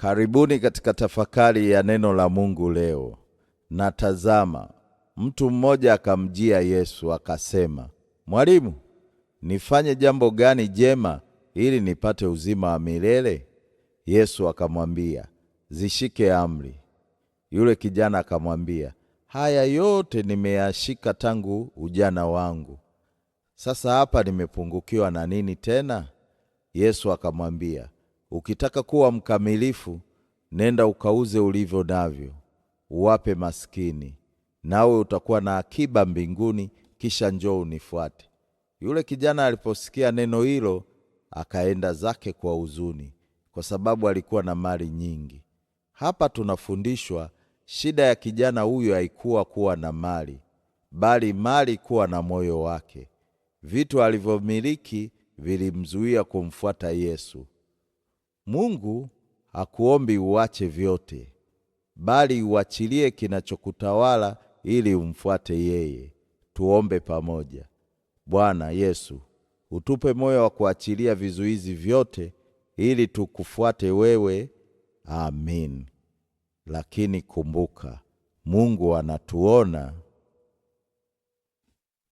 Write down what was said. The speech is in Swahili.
Karibuni katika tafakari ya neno la Mungu leo. Na tazama, mtu mmoja akamjia Yesu akasema, "Mwalimu, nifanye jambo gani jema ili nipate uzima wa milele?" Yesu akamwambia, "Zishike amri." Yule kijana akamwambia, "Haya yote nimeyashika tangu ujana wangu. Sasa hapa nimepungukiwa na nini tena?" Yesu akamwambia, "Ukitaka kuwa mkamilifu, nenda ukauze ulivyo navyo, uwape maskini, nawe utakuwa na akiba mbinguni, kisha njoo unifuate." Yule kijana aliposikia neno hilo, akaenda zake kwa huzuni, kwa sababu alikuwa na mali nyingi. Hapa tunafundishwa shida ya kijana huyu haikuwa kuwa na mali, bali mali kuwa na moyo wake. Vitu alivyomiliki vilimzuia kumfuata Yesu. Mungu hakuombi uache vyote, bali uachilie kinachokutawala ili umfuate yeye. Tuombe pamoja. Bwana Yesu, utupe moyo wa kuachilia vizuizi vyote ili tukufuate wewe. Amin. Lakini kumbuka, Mungu anatuona.